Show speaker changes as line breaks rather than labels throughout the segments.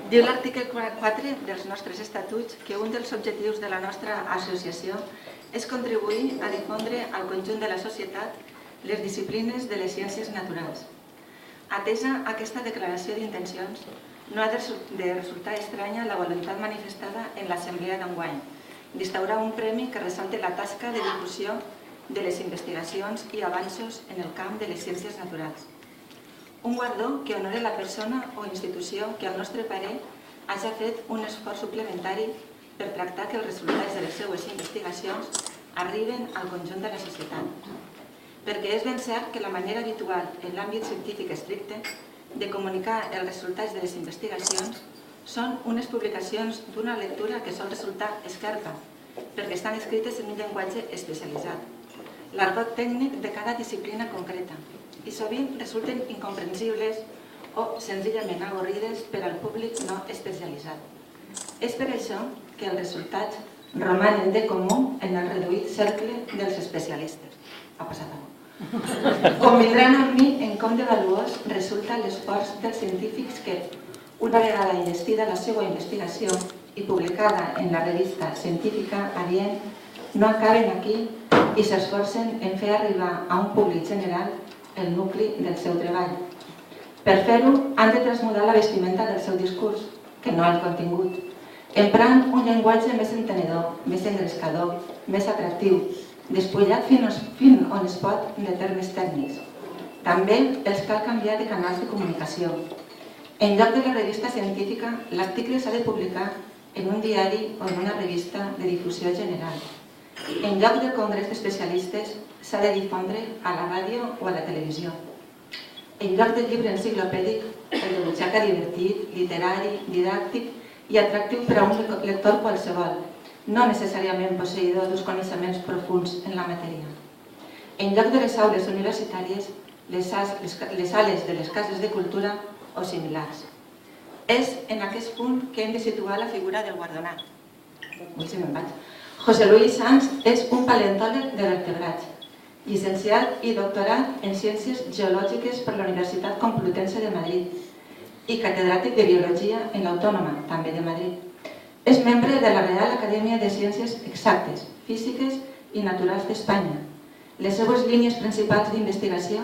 Diu l'article 4 dels nostres estatuts que un dels objectius de la nostra associació és contribuir a difondre al conjunt de la societat les disciplines de les ciències naturals. Atesa aquesta declaració d'intencions, no ha de resultar estranya la voluntat manifestada en l'assemblea d'enguany d'instaurar un premi que ressalti la tasca de difusió de les investigacions i avanços en el camp de les ciències naturals. Un guardó que honore la persona o institució que, al nostre parer, hagi fet un esforç suplementari per tractar que els resultats de les seues investigacions arriben al conjunt de la societat. Perquè és ben cert que la manera habitual en l'àmbit científic estricte de comunicar els resultats de les investigacions són unes publicacions d'una lectura que sol resultar esquerpa, perquè estan escrites en un llenguatge especialitzat, l'argot tècnic de cada disciplina concreta, i sovint resulten incomprensibles o senzillament avorrides per al públic no especialitzat. És per això que els resultats romanen de comú en el reduït cercle dels especialistes. Ha passat alguna cosa. Convindran amb mi en com de valuós resulta l'esforç dels científics que, una vegada enllestida la seva investigació i publicada en la revista científica adient, no acaben aquí i s'esforcen en fer arribar a un públic general el nucli del seu treball. Per fer-ho, han de transmudar la vestimenta del seu discurs, que no el contingut, emprant un llenguatge més entenedor, més engrescador, més atractiu, despullat fins on es pot de termes tècnics. També els cal canviar de canals de comunicació. En lloc de la revista científica, l'article s'ha de publicar en un diari o en una revista de difusió general. En lloc del congrés d'especialistes, s'ha de difondre a la ràdio o a la televisió. En lloc del llibre enciclopèdic, el de butxaca divertit, literari, didàctic i atractiu per a un lector qualsevol, no necessàriament posseïdor d'uns coneixements profuns en la matèria. En lloc de les aules universitàries, les sales de les cases de cultura o similars. És en aquest punt que hem de situar la figura del guardonat. José Luis Sanz és un paleontòleg de vertebrats, llicenciat i doctorat en Ciències Geològiques per la Universitat Complutense de Madrid i catedràtic de Biologia en l'Autònoma, també de Madrid. És membre de la Real Acadèmia de Ciències Exactes, Físiques i Naturals d'Espanya. Les seues línies principals d'investigació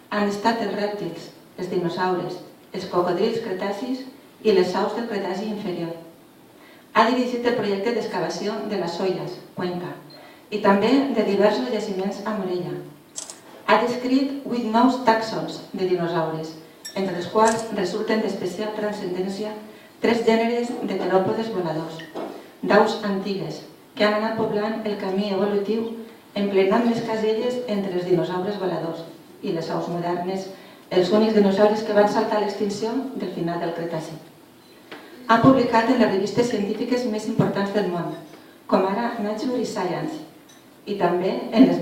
han estat els rèptils, els dinosaures, els cocodrils cretacis i les aus del Cretaci inferior. Ha dirigit el projecte d'excavació de les Olles, Cuenca, i també de diversos jaciments a Morella. Ha descrit 8 nous tàxons de dinosaures, entre els quals resulten d'especial transcendència 3 gèneres de teròpodes voladors, d'aus antigues, que han anat poblant el camí evolutiu emplenant les caselles entre els dinosaures voladors i les aus modernes, els únics dinosaures que van saltar a l'extinció del final del Cretaci. Ha publicat en les revistes científiques més importants del món, com ara Nature i Science, i també en les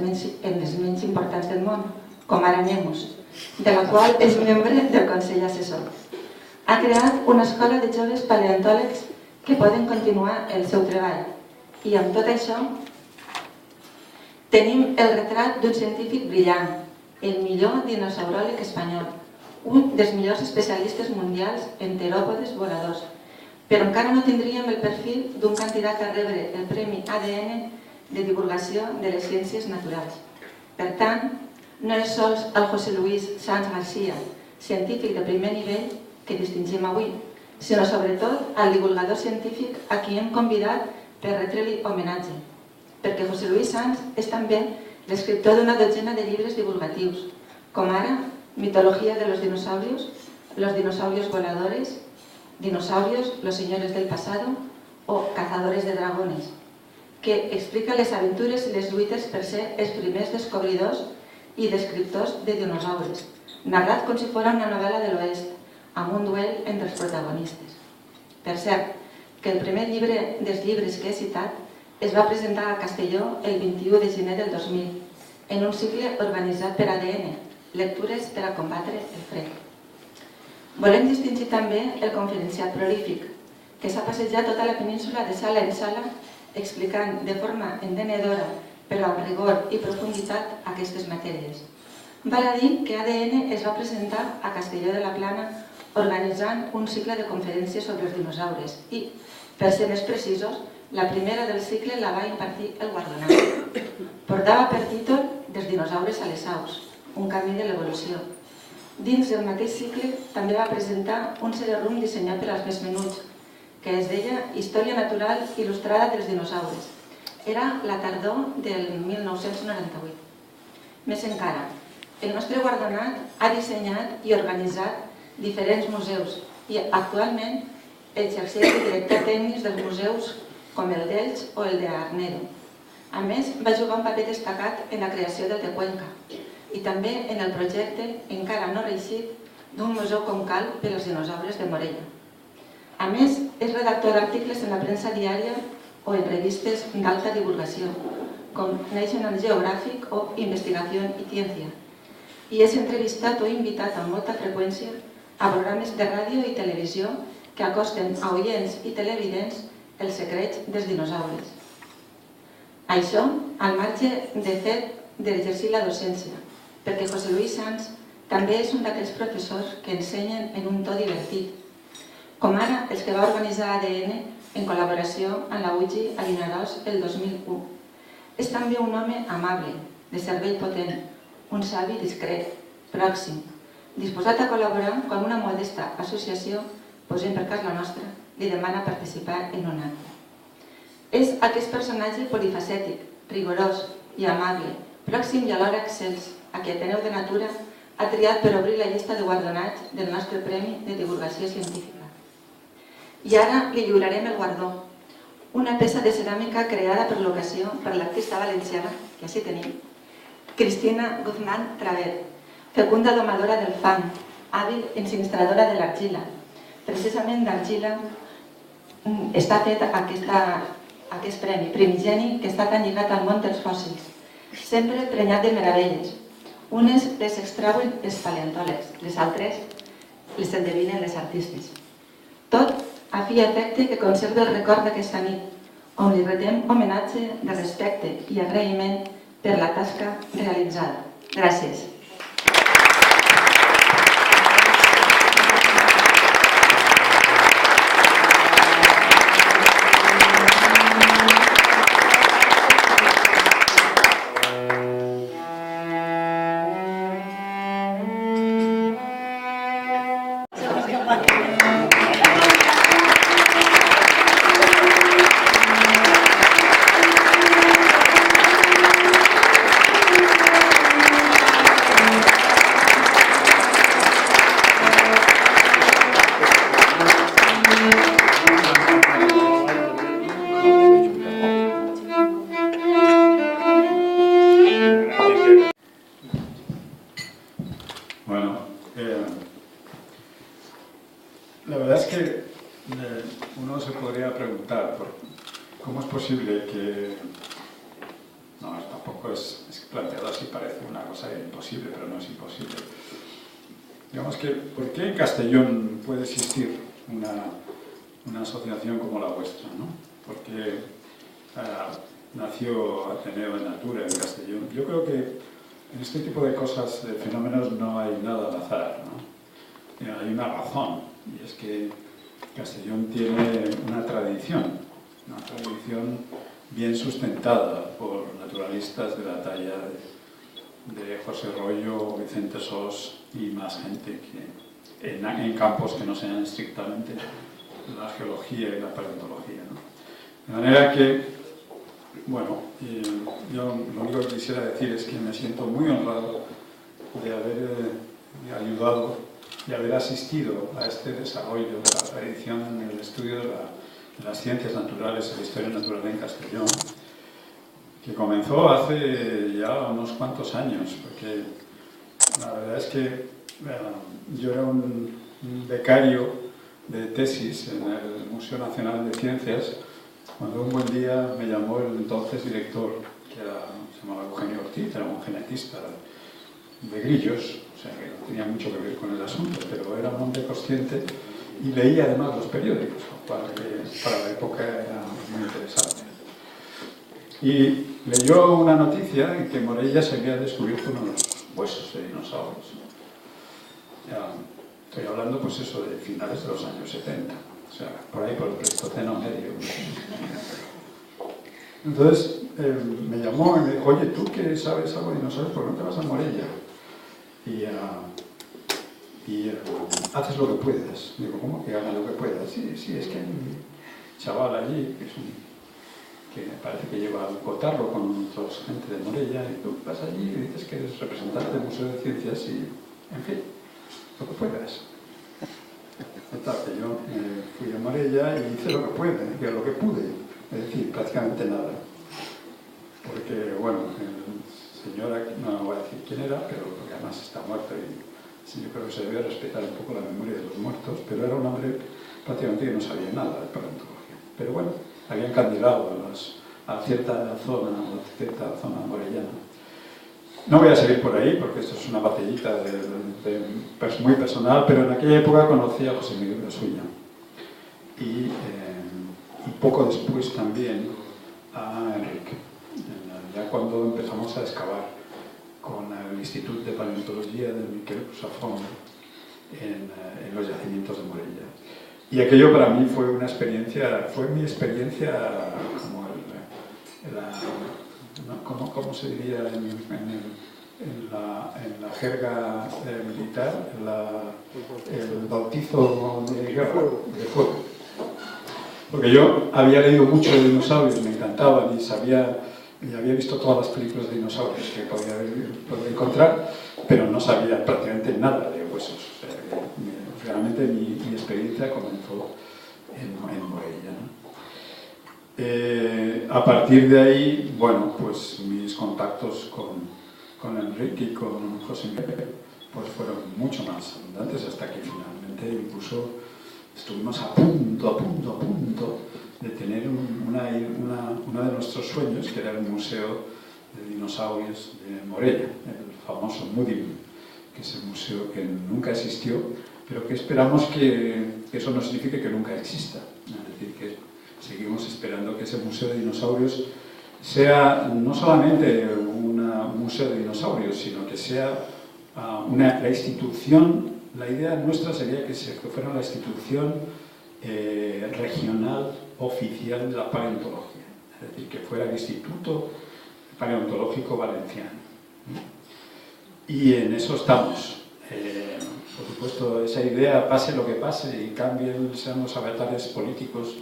menys importants del món, com ara Nemus, de la qual és membre del Consell Assessor. Ha creat una escola de joves paleontòlegs que poden continuar el seu treball. I amb tot això, tenim el retrat d'un científic brillant, el millor dinosauròleg espanyol, un dels millors especialistes mundials en teròpodes voladors, però encara no tindríem el perfil d'un candidat a rebre el Premi ADN de divulgació de les ciències naturals. Per tant, no és sols el José Luis Sanz García, científic de primer nivell, que distingim avui, sinó sobretot el divulgador científic a qui hem convidat per retre-li homenatge, perquè José Luis Sanz és també l'escriptor d'una dotzena de llibres divulgatius, com ara Mitología de los dinosaurios voladores, Dinosaurios, los señores del pasado o Cazadores de dragones, que explica les aventures i les lluites per ser els primers descobridors i descriptors de dinosaures, narrat com si fos una novel·la de l'Oest, amb un duel entre els protagonistes. Per cert, que el primer llibre dels llibres que he citat es va presentar a Castelló el 21 de gener del 2000, en un cicle organitzat per ADN, Lectures per a combatre el fred. Volem distingir també el conferenciat prolífic, que s'ha passejat tota la península de sala en sala explicant de forma entenedora, però amb rigor i profunditat, aquestes matèries. Val a dir que ADN es va presentar a Castelló de la Plana organitzant un cicle de conferències sobre els dinosaures i, per ser més precisos, la primera del cicle la va impartir el guardonat. Portava per títol Dels dinosaures a les aus, un camí de l'evolució. Dins del mateix cicle també va presentar un CD-ROM dissenyat per als més menuts, que es deia Història natural il·lustrada dels dinosaures. Era la tardor del 1998. Més encara, el nostre guardonat ha dissenyat i organitzat diferents museus i actualment exerceix de director tècnic dels museus com el d'Elx o el d'Arnedo. A més, va jugar un paper destacat en la creació del de Cuenca i també en el projecte, encara no reeixit, d'un museu com cal per als dinosaures de Morella. A més, és redactor d'articles en la premsa diària o en revistes d'alta divulgació, com National Geographic o Investigación y Ciencia, i és entrevistat o invitat amb molta freqüència a programes de ràdio i televisió que acosten a oients i televidents els secrets dels dinosaures. Això al marge de fet d'exercir la docència, perquè José Luis Sanz també és un d'aquells professors que ensenyen en un to divertit, com ara els que va organitzar ADN en col·laboració amb la UGI a Vinaròs el 2001. És també un home amable, de cervell potent, un savi discret, pròxim, disposat a col·laborar quan una modesta associació, posem per cas la nostra, li demana participar en un acte. És aquest personatge polifacètic, rigorós i amable, pròxim i alhora excels, a qui Ateneu de Natura ha triat per obrir la llista de guardonats del nostre Premi de Divulgació Científica. I ara li lliurarem el guardó, una peça de ceràmica creada per l'ocasió per l'artista valenciana, que així tenim, Cristina Guzmán Traver, fecunda domadora del fang, hàbil ensinistradora de l'argila. Precisament d'argila està fet aquest premi primigeni que està tan lligat al món dels fòssils, sempre prenyat de meravelles. Unes les extrauen els paleontòlegs, les altres les endevinen les artistes. Tot a fi i efecte que conserva el record d'aquesta nit, on li retem homenatge de respecte i agraïment per la tasca realitzada. Gràcies.
La verdad es que uno se podría preguntar cómo es posible que... No, tampoco es planteado así, parece una cosa imposible, pero no es imposible. Digamos que, ¿por qué en Castellón puede existir una asociación como la vuestra, ¿no? Porque nació Ateneo de Natura en Castellón. Yo creo que en este tipo de cosas, de fenómenos, no hay nada al azar, ¿no? Hay una razón, y es que Castellón tiene una tradición bien sustentada por naturalistas de la talla de José Royo, Vicente Sos y más gente que en campos que no sean estrictamente la geología y la paleontología, ¿no? De manera que, bueno, yo lo único que quisiera decir es que me siento muy honrado de haber ayudado y haber asistido a este desarrollo de la tradición en el estudio de las ciencias naturales y la historia natural en Castellón, que comenzó hace ya unos cuantos años, porque la verdad es que yo era un becario de tesis en el Museo Nacional de Ciencias, cuando un buen día me llamó el entonces director, que se llamaba Eugenio Ortiz, era un genetista de grillos, o sea que no tenía mucho que ver con el asunto, pero era un hombre consciente y leía además los periódicos, para la época era muy interesante. Y leyó una noticia en que Morella se había descubierto unos huesos de dinosaurios. Estoy hablando, pues eso, de finales de los años 70, o sea, por ahí por el Pleistoceno medio. Entonces me llamó y me dijo, oye, tú que sabes algo de dinosaurios, ¿por qué no te vas a Morella? Y haces lo que puedas. Digo, ¿cómo que haga lo que puedas? Sí, es que hay un chaval allí que parece que lleva al cotarro con otra gente de Morella, y tú vas allí y dices que eres representante del Museo de Ciencias y, en fin, lo que puedas. Total, que yo fui a Morella y hice lo que pude, es decir, prácticamente nada. Porque, bueno, el señor, no voy a decir quién era, pero porque además está muerto y sí, yo creo que se debe respetar un poco la memoria de los muertos, pero era un hombre prácticamente que no sabía nada de paleontología. Pero bueno, había encandilado a cierta zona morellana. No voy a seguir por ahí porque esto es una batallita muy personal, pero en aquella época conocí a José Miguel Grasulla y poco después también a Enrique, ya cuando empezamos a excavar con el Instituto de Paleontología de Miquel Safón en los yacimientos de Morella. Y aquello para mí fue una experiencia, fue mi experiencia como ¿cómo se diría en la jerga militar? El bautizo de guerra, de fuego. Porque yo había leído mucho de dinosaurios, me encantaban y había visto todas las películas de dinosaurios que podía encontrar, pero no sabía prácticamente nada de huesos. O sea, realmente mi experiencia comenzó en Morella, ¿no? A partir de ahí, bueno, pues mis contactos con Enrique y con José Miguel pues fueron mucho más abundantes, hasta que finalmente incluso estuvimos a punto de tener uno de nuestros sueños, que era el Museo de Dinosaurios de Morella, el famoso MUDIM, que es el museo que nunca existió, pero que esperamos que eso no signifique que nunca exista. Es decir, que seguimos esperando que ese Museo de Dinosaurios sea no solamente un museo de dinosaurios, sino que sea la institución. La idea nuestra sería que fuera la institución regional oficial de la paleontología, es decir, que fuera el Instituto Paleontológico Valenciano. Y en eso estamos. Por supuesto, esa idea, pase lo que pase y cambien, sean los avatares políticos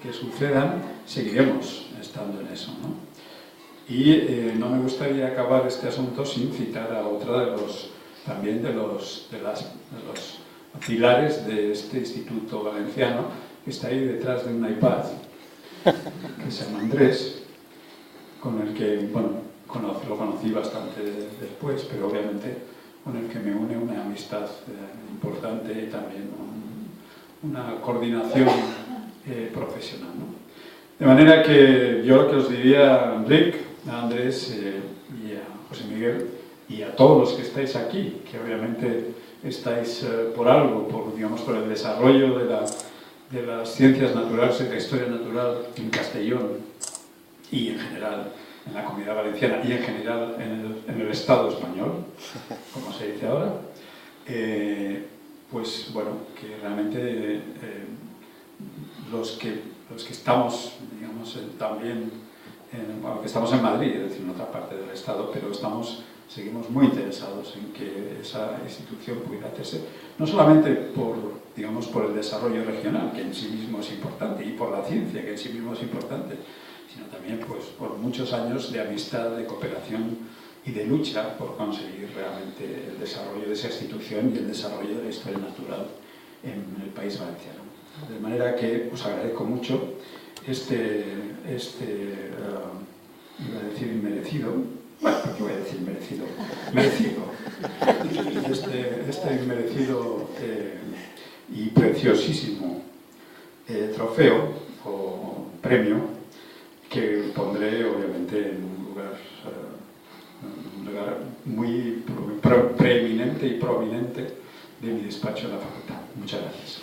que sucedan, seguiremos estando en eso, ¿no? Y no me gustaría acabar este asunto sin citar a otra de los pilares de este Instituto Valenciano, que está ahí detrás de un iPad, que se llama Andrés, con el que, bueno, lo conocí bastante después, pero obviamente con el que me une una amistad importante y también una coordinación profesional, ¿no? De manera que yo lo que os diría a Enrique, a Andrés y a José Miguel y a todos los que estáis aquí, que obviamente estáis por algo, por el desarrollo de las ciencias naturales y de la historia natural en Castellón y en general en la Comunidad Valenciana y en general en el Estado español, como se dice ahora, pues bueno, que realmente los que estamos, digamos, también, que estamos en Madrid, es decir, en otra parte del Estado, pero seguimos muy interesados en que esa institución pudiera hacerse, no solamente por el desarrollo regional, que en sí mismo es importante, y por la ciencia, que en sí mismo es importante, sino también pues, por muchos años de amistad, de cooperación y de lucha por conseguir realmente el desarrollo de esa institución y el desarrollo de la historia natural en el país valenciano. De manera que os agradezco mucho iba a decir inmerecido, bueno, ¿qué voy a decir merecido? Merecido. Este inmerecido y preciosísimo trofeo o premio que pondré obviamente en un lugar muy preeminente y prominente de mi despacho en la facultad. Muchas gracias.